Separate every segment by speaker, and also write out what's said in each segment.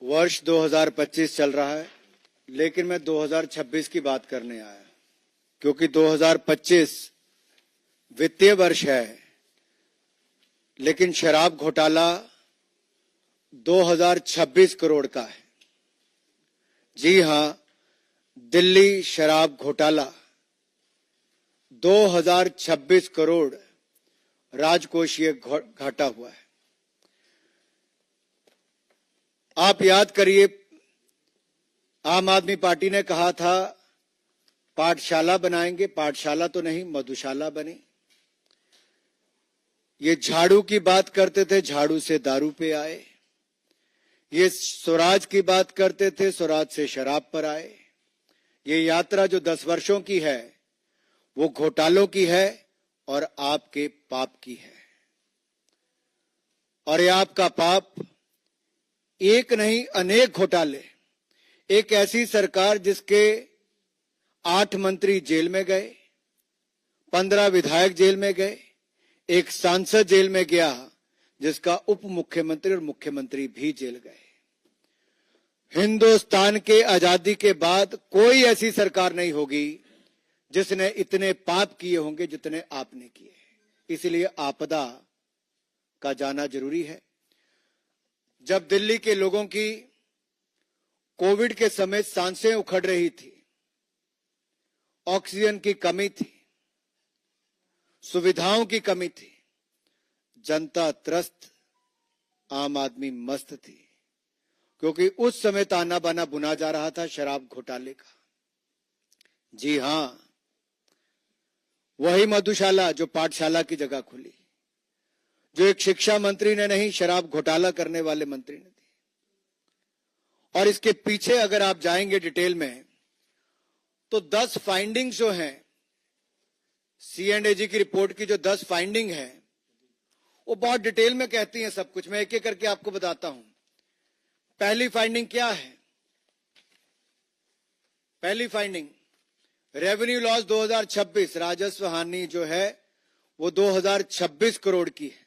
Speaker 1: वर्ष 2025 चल रहा है, लेकिन मैं 2026 की बात करने आया, क्योंकि 2025 वित्तीय वर्ष है, लेकिन शराब घोटाला 2026 करोड़ का है। जी हां, दिल्ली शराब घोटाला 2026 करोड़ राजकोषीय घाटा हुआ है। आप याद करिए, आम आदमी पार्टी ने कहा था पाठशाला बनाएंगे, पाठशाला तो नहीं मधुशाला बनी। ये झाड़ू की बात करते थे, झाड़ू से दारू पे आए। ये स्वराज की बात करते थे, स्वराज से शराब पर आए। ये यात्रा जो 10 वर्षों की है, वो घोटालों की है और आपके पाप की है। और ये आपका पाप एक नहीं, अनेक घोटाले। एक ऐसी सरकार जिसके 8 मंत्री जेल में गए, 15 विधायक जेल में गए, एक सांसद जेल में गया, जिसका उप मुख्यमंत्री और मुख्यमंत्री भी जेल गए। हिंदुस्तान के आजादी के बाद कोई ऐसी सरकार नहीं होगी जिसने इतने पाप किए होंगे जितने आपने किए। इसलिए आपदा का जाना जरूरी है। जब दिल्ली के लोगों की कोविड के समय सांसें उखड़ रही थी, ऑक्सीजन की कमी थी, सुविधाओं की कमी थी, जनता त्रस्त, आम आदमी मस्त थी, क्योंकि उस समय ताना बाना बुना जा रहा था शराब घोटाले का। जी हां, वही मधुशाला जो पाठशाला की जगह खुली, जो एक शिक्षा मंत्री ने नहीं, शराब घोटाला करने वाले मंत्री ने दी। और इसके पीछे अगर आप जाएंगे डिटेल में, तो 10 फाइंडिंग्स जो हैं, C&AG की रिपोर्ट की जो 10 फाइंडिंग है, वो बहुत डिटेल में कहती हैं सब कुछ। मैं एक एक करके आपको बताता हूं। पहली फाइंडिंग क्या है? पहली फाइंडिंग, रेवेन्यू लॉस 2026, राजस्व हानि जो है वो 2026 करोड़ की है।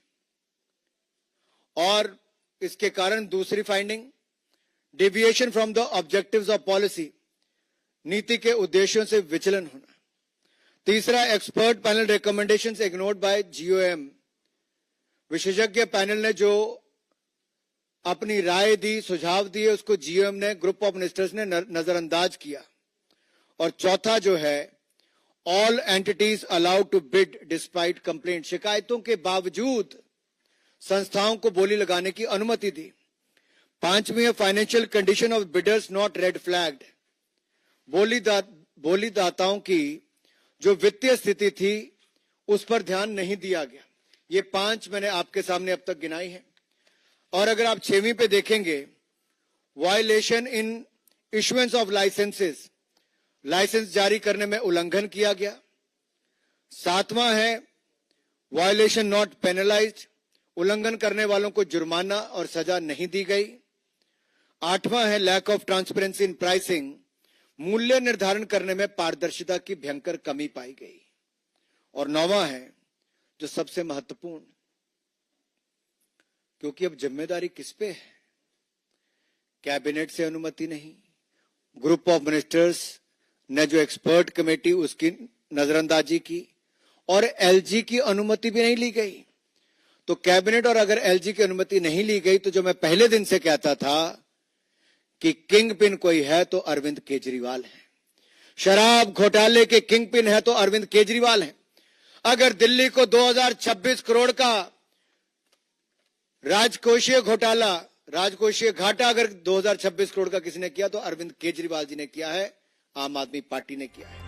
Speaker 1: और इसके कारण दूसरी finding, deviation from the objectives of policy, नीति के उद्देश्यों से विचलन होना। तीसरा, expert panel recommendations ignored bye GOM, विशेषज्ञ पैनल ने जो अपनी राय दी, सुझाव दिए, उसको GOM ने, ग्रुप ऑफ मिनिस्टर्स ने नजरअंदाज किया। और चौथा जो है, all entities allowed to bid despite complaint, शिकायतों के बावजूद संस्थाओं को बोली लगाने की अनुमति दी। पांचवी है, financial condition of bidders not red flagged, बोलीदाताओं की जो वित्तीय स्थिति थी उस पर ध्यान नहीं दिया गया। ये 5 मैंने आपके सामने अब तक गिनाई है। और अगर आप 6वीं पे देखेंगे, violation in issuances of licenses, license जारी करने में उल्लंघन किया गया। 7वां है, वायलेशन नॉट पेनलाइज्ड, उल्लंघन करने वालों को जुर्माना और सजा नहीं दी गई। 8वां है, lack of transparency in pricing, मूल्य निर्धारण करने में पारदर्शिता की भयंकर कमी पाई गई। और 9वां है, जो सबसे महत्वपूर्ण, क्योंकि अब जिम्मेदारी किस पे है? कैबिनेट से अनुमति नहीं, ग्रुप ऑफ मिनिस्टर्स ने जो एक्सपर्ट कमेटी उसकी नजरअंदाजी की, और LG की अनुमति भी नहीं ली गई। तो कैबिनेट और अगर LG की अनुमति नहीं ली गई, तो जो मैं पहले दिन से कहता था कि किंग पिन कोई है तो अरविंद केजरीवाल है। शराब घोटाले के किंग पिन है तो अरविंद केजरीवाल है। अगर दिल्ली को 2026 करोड़ का राजकोषीय घोटाला, राजकोषीय घाटा अगर 2026 करोड़ का किसी ने किया तो अरविंद केजरीवाल जी ने किया है, आम आदमी पार्टी ने किया है।